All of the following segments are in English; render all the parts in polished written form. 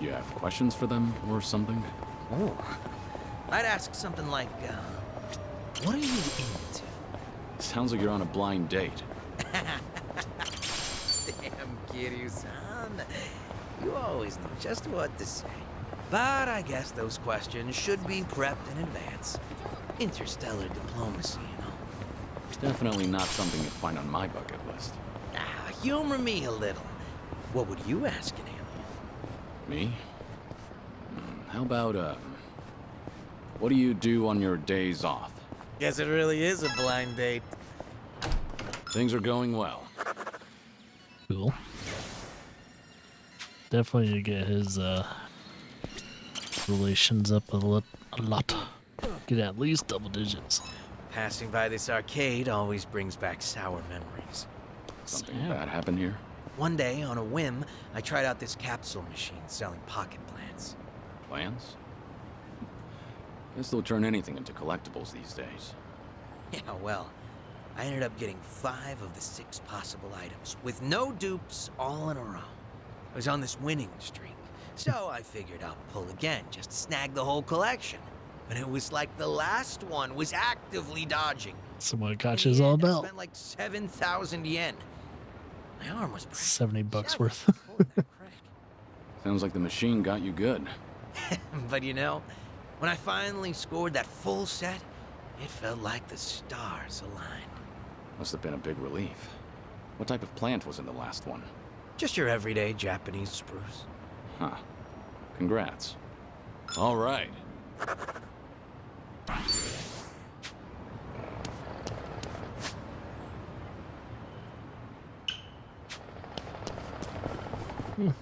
You have questions for them or something? Oh, I'd ask something like, what are you into? Sounds like you're on a blind date. Damn kid, you son. You always know just what to say. But I guess those questions should be prepped in advance. Interstellar diplomacy, you know. Definitely not something you'll find on my bucket list. Ah, humor me a little. What would you ask an alien? Me? How about, what do you do on your days off? Guess it really is a blind date. Things are going well. Cool. Definitely need to get his relations up a lot. Get at least double digits. Passing by this arcade always brings back sour memories. Something Sour. bad happen here? One day, on a whim, I tried out this capsule machine selling pocket plants. Plans? Guess they'll turn anything into collectibles these days. Yeah, well, I ended up getting 5 of the 6 possible items, with no dupes, all in a row. I was on this winning streak, so I figured I'll pull again, just to snag the whole collection. But it was like the last one was actively dodging. So what In gotcha the is all end, I about. spent like 7,000 yen. My arm was $70 shattered worth. before that crack. Sounds like the machine got you good. But you know, when I finally scored that full set, it felt like the stars aligned. Must have been a big relief. What type of plant was in the last one? Just your everyday Japanese spruce. Huh. Congrats. All right.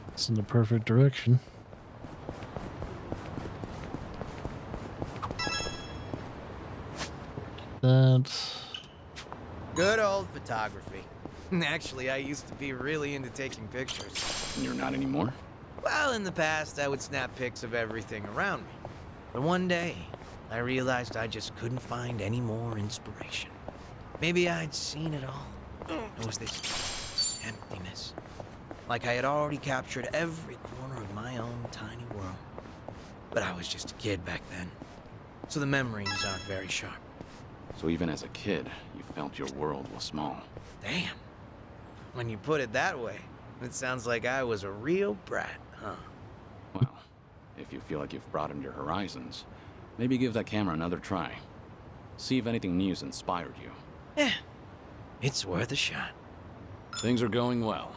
It's in the perfect direction. That. Good old photography. Actually, I used to be really into taking pictures. And you're not anymore? Well, in the past, I would snap pics of everything around me. But one day, I realized I just couldn't find any more inspiration. Maybe I'd seen it all. There was this emptiness. Like I had already captured every corner of my own tiny world. But I was just a kid back then. So the memories aren't very sharp. So even as a kid, you felt your world was small. Damn. When you put it that way, it sounds like I was a real brat, huh? Well, if you feel like you've broadened your horizons, maybe give that camera another try. See if anything new's inspired you. Yeah, it's worth a shot. Things are going well.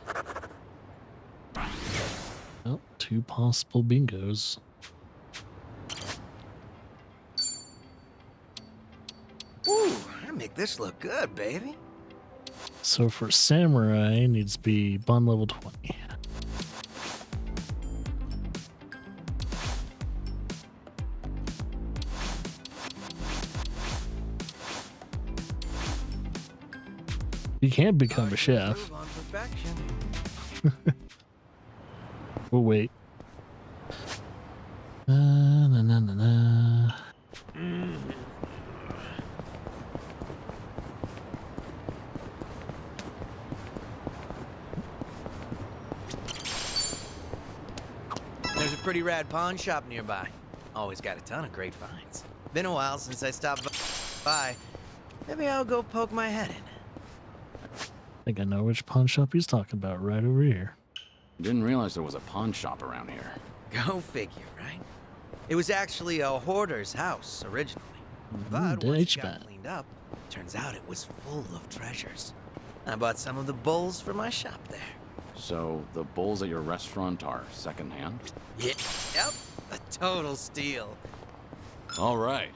Well, 2 possible bingos. Ooh, I make this look good, baby. So for samurai, needs to be bond level 20. You can become a chef. Improve on perfection. Oh wait. Na na na na. There's a pretty rad pawn shop nearby. Always got a ton of great finds. Been a while since I stopped by. Maybe I'll go poke my head in. I think I know which pawn shop he's talking about right over here. Didn't realize there was a pawn shop around here. Go figure, right? It was actually a hoarder's house originally. But the once it HBAT. got cleaned up, turns out it was full of treasures. I bought some of the bowls for my shop there. So the bowls at your restaurant are secondhand? Yeah, yep, a total steal. All right.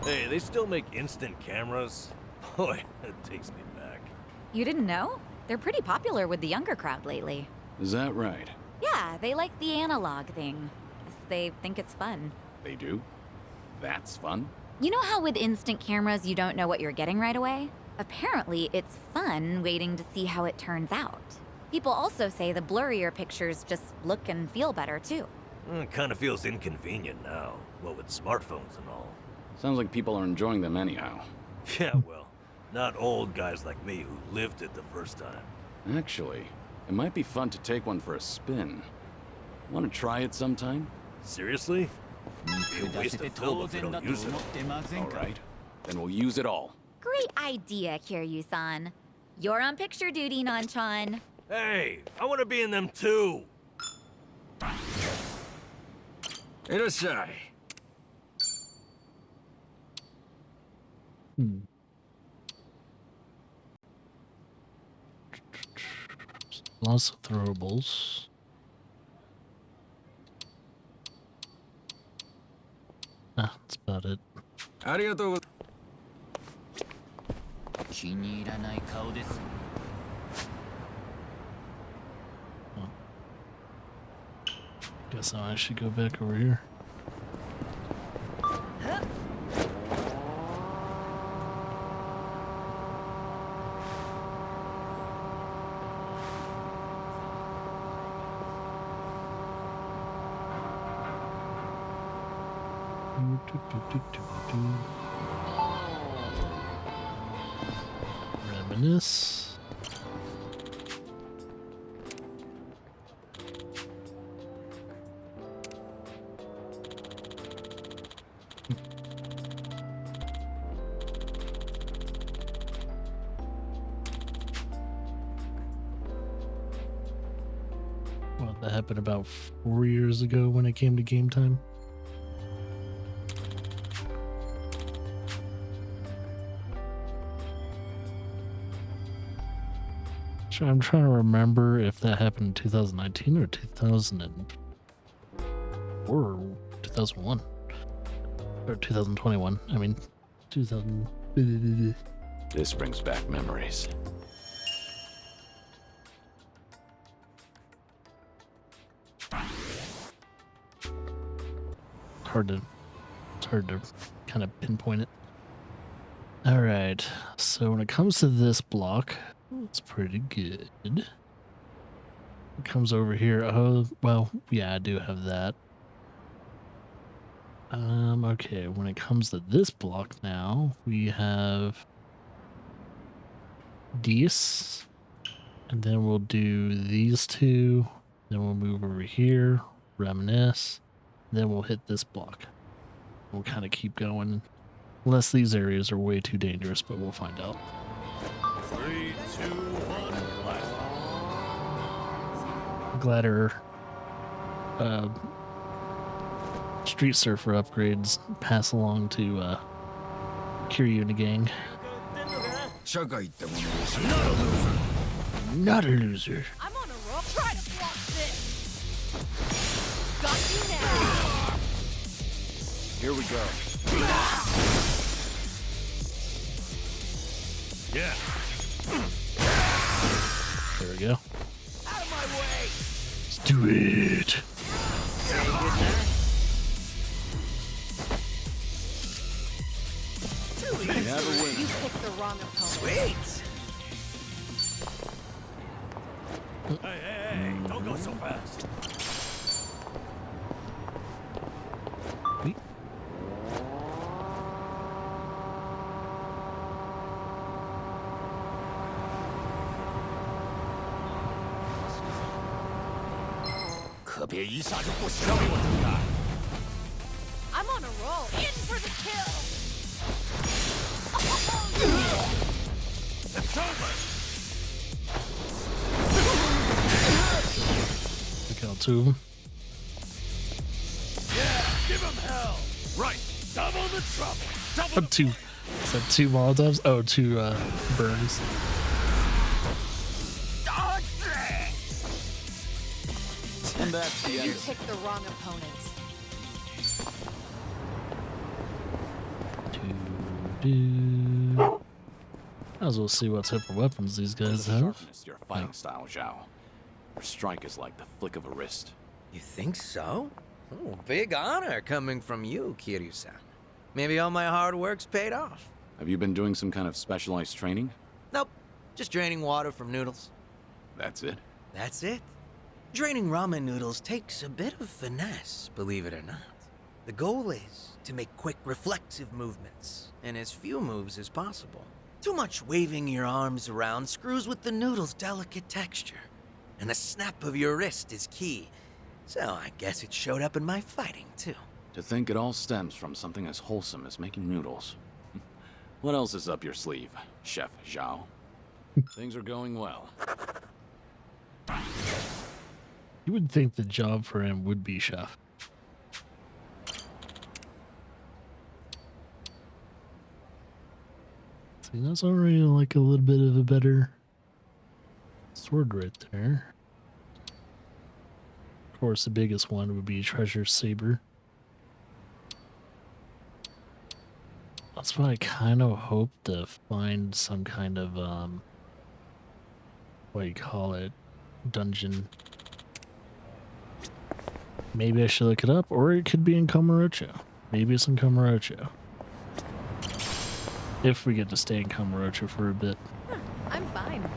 Hey, they still make instant cameras? Boy, that takes me back. You didn't know? They're pretty popular with the younger crowd lately. Is that right? Yeah, they like the analog thing. Guess they think it's fun. They do? That's fun? You know how with instant cameras you don't know what you're getting right away? Apparently, it's fun waiting to see how it turns out. People also say the blurrier pictures just look and feel better too. Kind of feels inconvenient now, what with smartphones and all. Sounds like people are enjoying them anyhow. Yeah, well, not old guys like me who lived it the first time. Actually, it might be fun to take one for a spin. Want to try it sometime? Seriously? Be a waste of film if we don't use it. Alright, then we'll use it all. Great idea, Kiryu-san. You're on picture duty, Nanchan. Hey, I want to be in them too! Irashai. Lots of throwables. Ah, that's about it. ありがとうご気に入らない顔です。 Guess I should go back over here. Reminisce. Well, that happened about 4 years ago when it came to game time. I'm trying to remember if that happened in 2019 or 2004 or 2001 or 2021. I mean, 2000. This brings back memories. It's hard to kind of pinpoint it. All right, so when it comes to this block, it's pretty good. It comes over here. Oh, well, yeah, I do have that. Okay, when it comes to this block now, we have these, and then we'll do these two, then we'll move over here, reminisce, then we'll hit this block. We'll kind of keep going, unless these areas are way too dangerous, but we'll find out. 3, 2, 1, blast. Glad our Street Surfer upgrades pass along to Kiryu and the gang. 社会ってものでしょ Not a loser. I'm on a roll. Try to block this. Got you now. Here we go. Yeah. There we go. Out of my way! Let's do it. We have a winner. You picked the wrong opponent. Sweet! Hey, don't go so fast. Wait. I'm on a roll. In for the kill. It's over. Look out, two of them. Yeah, give him hell. Right, double the trouble. Double the Two. Is that two Molotovs? Oh, two burns. And that's the You end. picked the wrong opponent. Might as well see what type of weapons these guys have. Sharpness, your fighting style, Zhao. Your strike is like the flick of a wrist. You think so? Oh, big honor coming from you, Kiryu-san. Maybe all my hard work's paid off. Have you been doing some kind of specialized training? Nope, just draining water from noodles. That's it? That's it. Draining ramen noodles takes a bit of finesse, believe it or not. The goal is to make quick, reflexive movements, and as few moves as possible. Too much waving your arms around screws with the noodle's delicate texture, and the snap of your wrist is key. So I guess it showed up in my fighting, too. To think it all stems from something as wholesome as making noodles. What else is up your sleeve, Chef Zhao? Things are going well. You would think the job for him would be chef. See, that's already like a little bit of a better sword right there. Of course, the biggest one would be Treasure Saber. That's what I kind of hope to find some kind of, what do you call it, dungeon. Maybe I should look it up, or it could be in Kamurocho. Maybe it's in Kamurocho. If we get to stay in Kamurocho for a bit. I'm fine.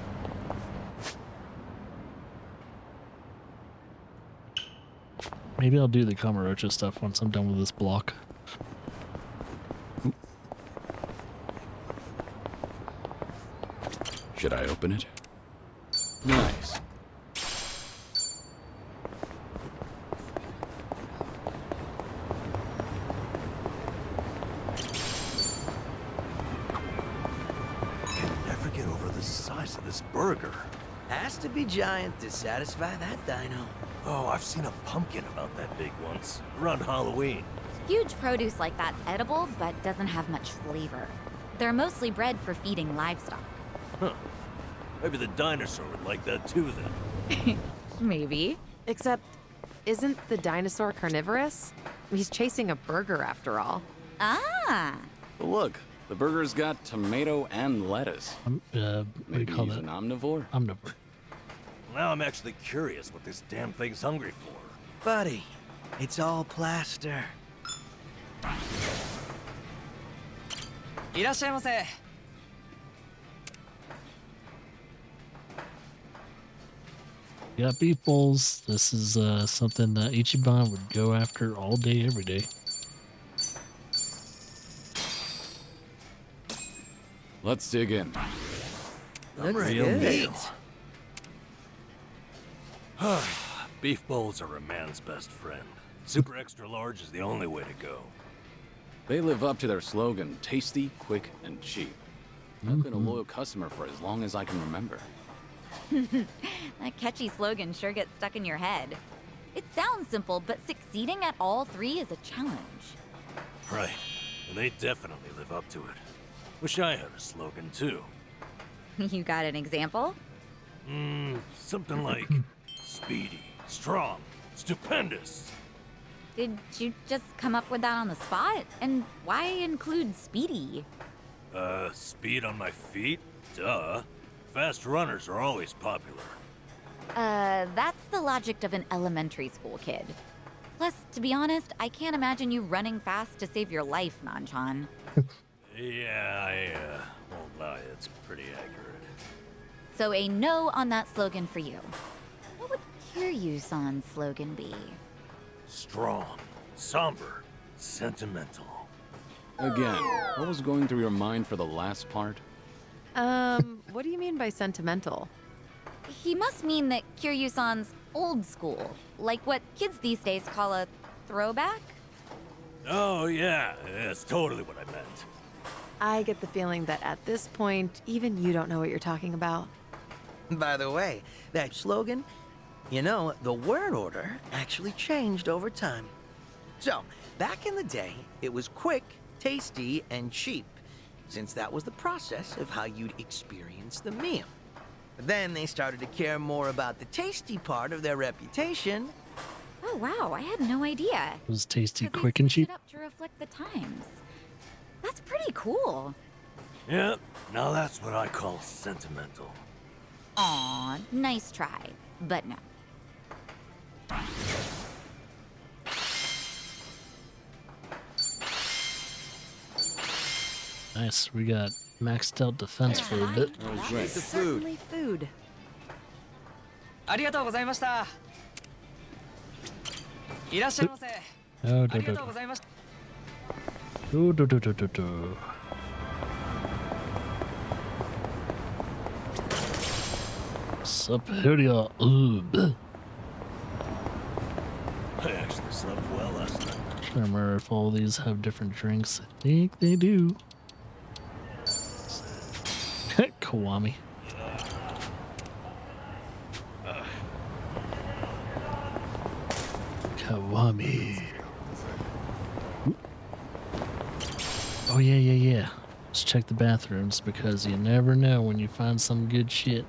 Maybe I'll do the Kamurocho stuff once I'm done with this block. Should I open it? Nice. Can never get over the size of this burger. Has to be giant to satisfy that dino. Oh, I've seen a pumpkin about that big once, around Halloween. Huge produce like that's edible, but doesn't have much flavor. They're mostly bred for feeding livestock. Huh. Maybe the dinosaur would like that too, then. Maybe. Except, isn't the dinosaur carnivorous? He's chasing a burger after all. Ah. But look, the burger's got tomato and lettuce. What do you Maybe call he's that? an omnivore? Omnivore. Now I'm actually curious what this damn thing's hungry for. Buddy, it's all plaster. Got beef bowls. This is something that Ichiban would go after all day, every day. Let's dig in. Looks Real good. meal. Beef bowls are a man's best friend. Super extra large is the only way to go. They live up to their slogan, tasty, quick, and cheap. I've been a loyal customer for as long as I can remember. That catchy slogan sure gets stuck in your head. It sounds simple, but succeeding at all three is a challenge. Right. And they definitely live up to it. Wish I had a slogan too. You got an example? Something like speedy, strong, stupendous. Did you just come up with that on the spot? And why include speedy? Speed on my feet? Duh. Fast runners are always popular. That's the logic of an elementary school kid. Plus, to be honest, I can't imagine you running fast to save your life, Nanchan. Yeah, I won't lie, it's pretty accurate. So a no on that slogan for you. What would Kiryu-san's slogan be? Strong, somber, sentimental. Again, what was going through your mind for the last part? What do you mean by sentimental? He must mean that Kiryu-san's old school, like what kids these days call a throwback? Oh, yeah, that's totally what I meant. I get the feeling that at this point, even you don't know what you're talking about. By the way, that slogan, you know, the word order actually changed over time. So, back in the day, it was quick, tasty, and cheap, since that was the process of how you'd experience the meal. But then they started to care more about the tasty part of their reputation. Oh wow, I had no idea. It was tasty, 'Cause they quick, and switched cheap. it up to reflect the times. That's pretty cool. Yep, now that's what I call sentimental. Aw, nice try. but no. Nice. We got maxed out defense for a bit. That was Eat great. the food. Certainly food. ありがとうございましたいらっしゃいませ Oh, あ do, りが do, とうございました do, do, do, do, do, do. Superior. Ugh. I actually slept well last night. I don't remember if all these have different drinks. I think they do. Kiwami. Kiwami. Oh yeah. Let's check the bathrooms because you never know when you find some good shit.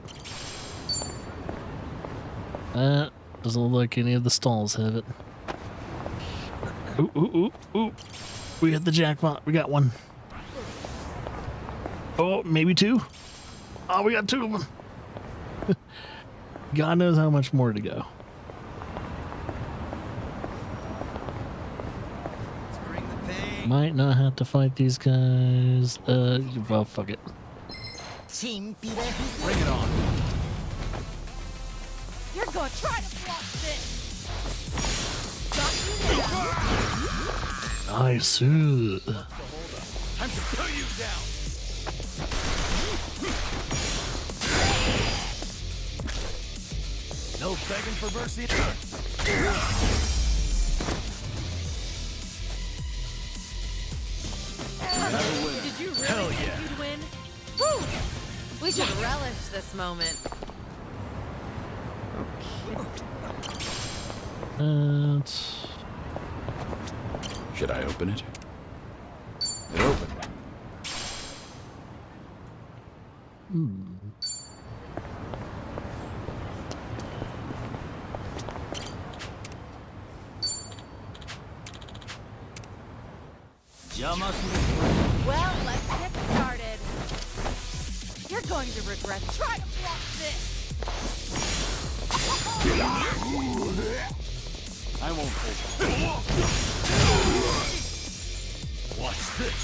Doesn't look like any of the stalls have it. Ooh. We hit the jackpot. We got one. Oh, maybe two. Oh, we got two of them. God knows how much more to go. Let's bring the pain. Might not have to fight these guys. Well, fuck it. Bring it on. You're gonna try to block this! Got you now! Nice. Time to put you down. No begging for mercy. Did you really think you'd win? Woo! We should relish this moment. Should I open it? It opened. Well, let's get started. You're going to regret. Try to block this! I won't hold. Watch this.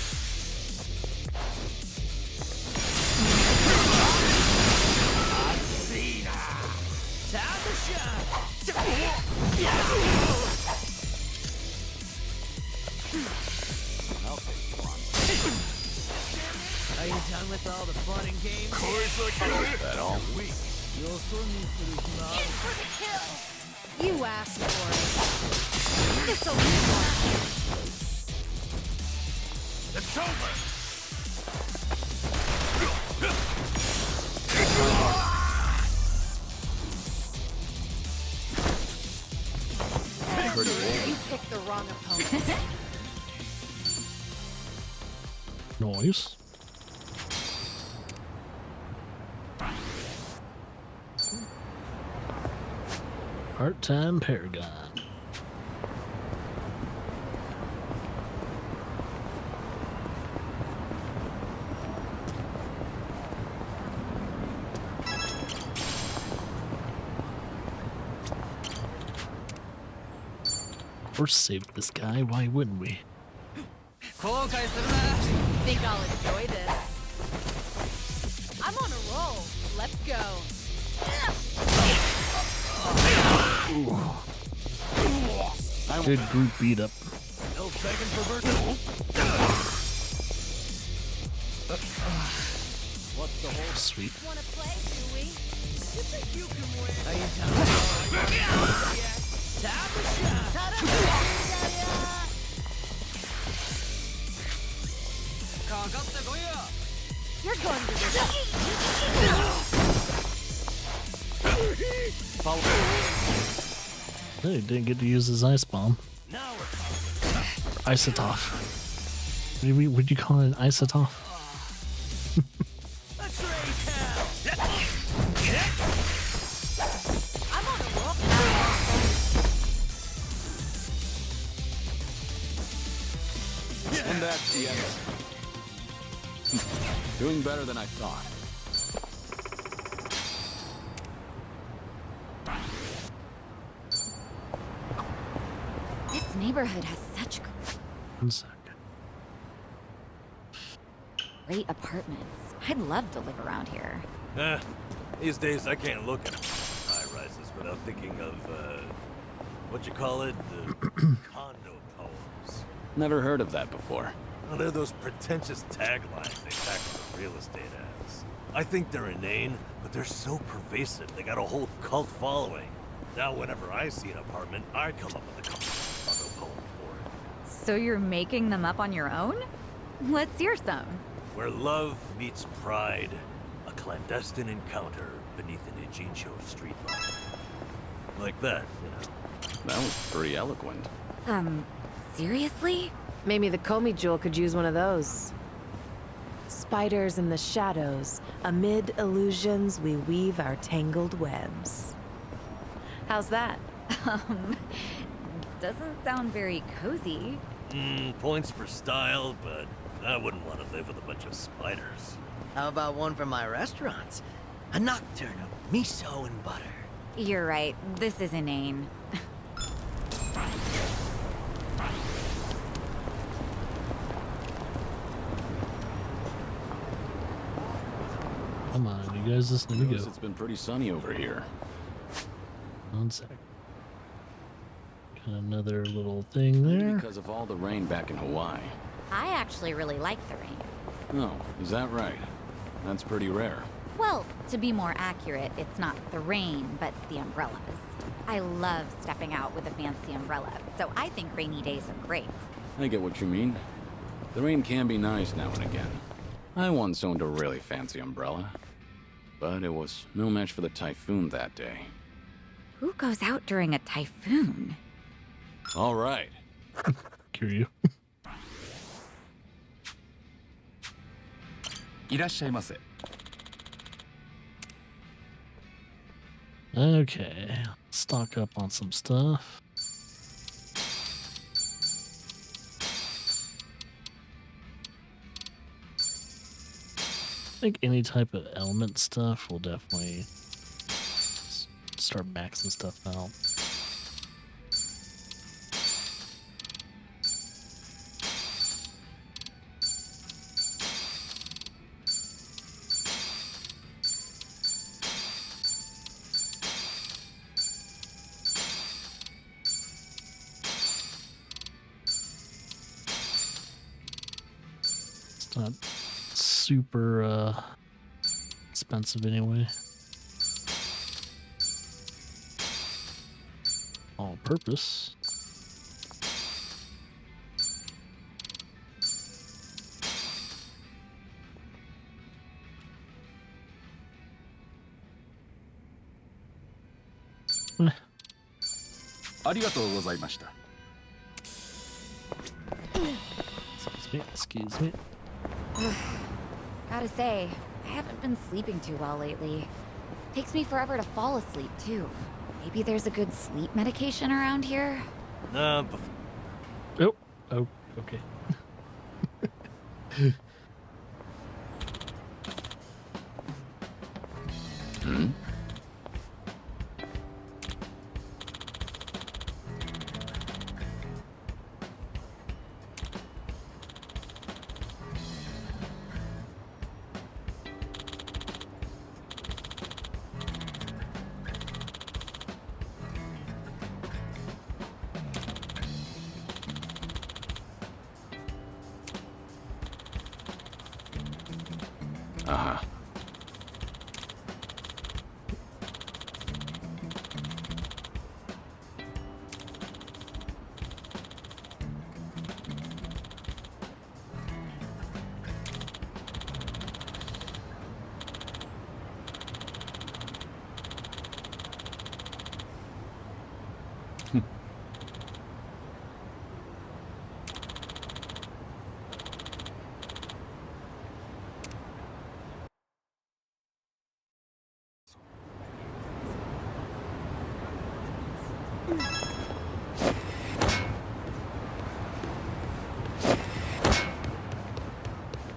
Time to shine. I'll take one. Are you done with all the fun and games? That all? In for the kill! You asked for it. This'll be fun. It's over. You picked the wrong opponent. Noise. Part-time Paragon. We're saved this guy, why wouldn't we? 後悔するな Think I'll enjoy this. I'm on a roll. Let's go. Good group beat up. No begging for mercy. Sweet. Wanna play, do we? You think you can win? Are you done with all the Time to shine. You're going to regret. Hey, he didn't get to use his ice bomb. Now we're talking. Isotoph. Would you call it an isotoph? Let's raise hell. I'm on a roll. And that's the end. Doing better than I thought. neighborhood has such 1 sec. great apartments. I'd love to live around here. These days I can't look at high-rises without thinking of, what you call it? Condo poems. Never heard of that before. Well, they're those pretentious taglines they tack on real estate ads. I think they're inane, but they're so pervasive, they got a whole cult following. Now whenever I see an apartment, I come up with a condo poem for it. So you're making them up on your own? Let's hear some. Where love meets pride, a clandestine encounter beneath an Ijincho street light. Like that, you know. That was pretty eloquent. Seriously? Maybe the Comey Jewel could use one of those. Spiders in the shadows, amid illusions we weave our tangled webs. How's that? Doesn't sound very cozy. Points for style, but I wouldn't want to live with a bunch of spiders. How about one from my restaurants? A nocturne of miso and butter. You're right. This is inane. Come on, you guys just need to Notice go. it's been pretty sunny over here. 1 sec. Got another little thing Maybe there. because of all the rain back in Hawaii. I actually really like the rain. Oh, is that right? That's pretty rare. Well, to be more accurate, it's not the rain, but the umbrellas. I love stepping out with a fancy umbrella, so I think rainy days are great. I get what you mean. The rain can be nice now and again. I once owned a really fancy umbrella, but it was no match for the typhoon that day. Who goes out during a typhoon? All right. Kiryu. いらっしゃいませ。 Okay, stock up on some stuff. I think any type of element stuff will definitely start maxing stuff out. It's not super expensive anyway. All purpose. Eh, ありがとうございました。 excuse me. Gotta say, I haven't been sleeping too well lately. Takes me forever to fall asleep, too. Maybe there's a good sleep medication around here? Nah, Oh, okay. Hmm? Uh-huh.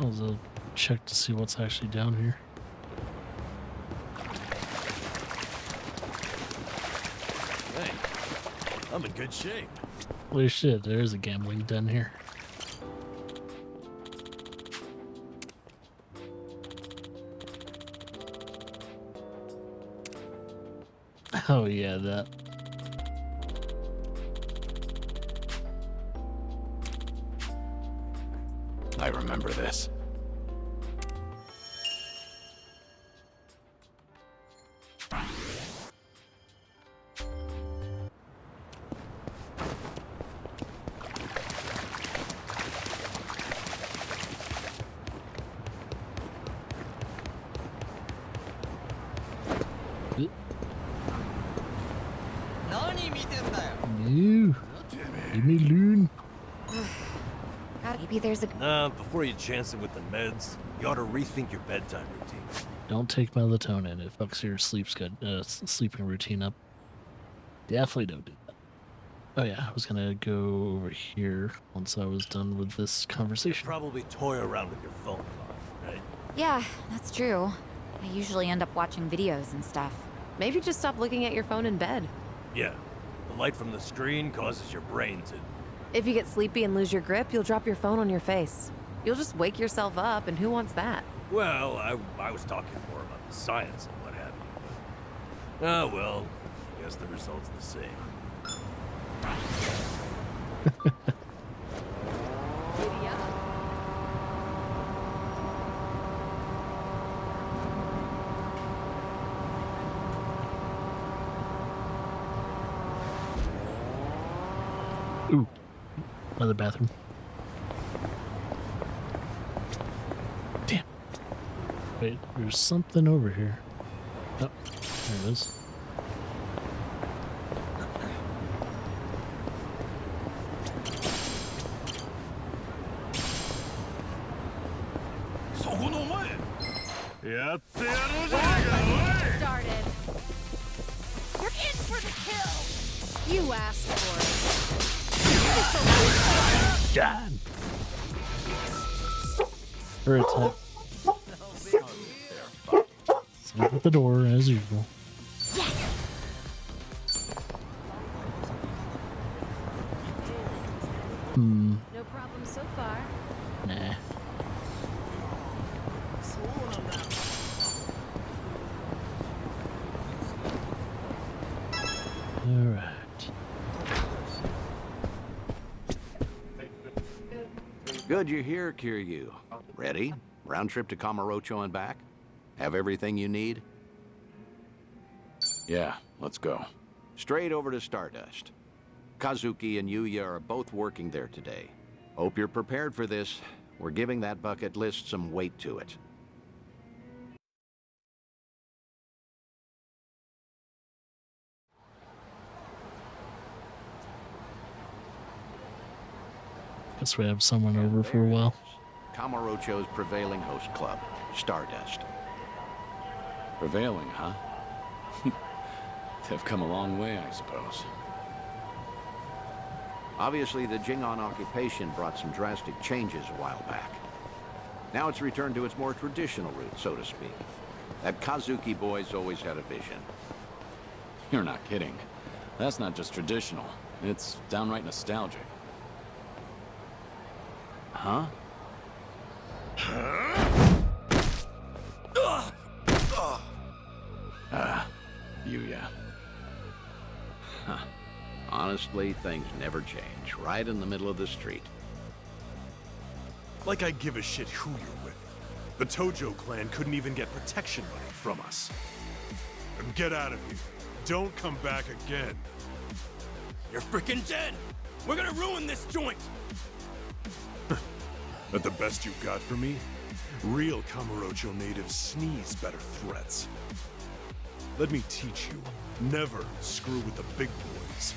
I'll check to see what's actually down here. hey, I'm in good shape. Holy shit, there is a gambling den here. Oh yeah, that. I remember this. You. Give me loon. Maybe there's a. Before you chance it with the meds, you ought to rethink your bedtime routine. Don't take melatonin. It fucks your sleeping routine up. Definitely don't do that. Oh yeah, I was gonna go over here once I was done with this conversation. Probably toy around with your phone a lot, right? Yeah, that's true. I usually end up watching videos and stuff. Maybe just stop looking at your phone in bed. Yeah. The light from the screen causes your brain to... If you get sleepy and lose your grip, you'll drop your phone on your face. You'll just wake yourself up, and who wants that? Well, I was talking more about the science and what have you. But... Oh, well, I guess the result's the same. Ooh, another bathroom. Damn. Wait, there's something over here. Oh, there it is. Started. You're in for the kill. You asked for it. God. Or attack. Same at the door as usual. Hmm. No problem so far. Nah. Alright. Good you're here, Kiryu. Ready? Round trip to Kamurocho and back? Have everything you need? Yeah, let's go. Straight over to Stardust. Kazuki and Yuya are both working there today. Hope you're prepared for this. We're giving that bucket list some weight to it. Guess we have someone over for a while. Kamurocho's prevailing host club, Stardust. Prevailing, huh? They've come a long way, I suppose. Obviously, the Jingon occupation brought some drastic changes a while back. Now it's returned to its more traditional roots, so to speak. That Kazuki boy's always had a vision. You're not kidding. That's not just traditional. It's downright nostalgic. Huh? Yuya. Huh. Honestly, things never change. Right in the middle of the street. Like I give a shit who you're with. The Tojo clan couldn't even get protection money from us. And get out of here. Don't come back again. You're freaking dead! We're gonna ruin this joint! That the best you got for me? Real Kamurocho natives sneeze better threats. Let me teach you. Never screw with the big boys.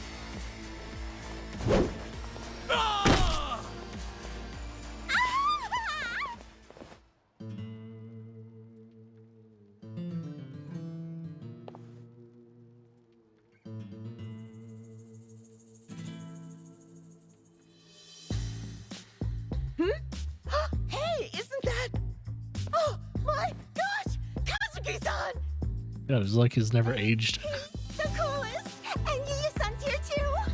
Hey, isn't that? Oh my gosh, Kazuki-san! God, it's like he's never aged.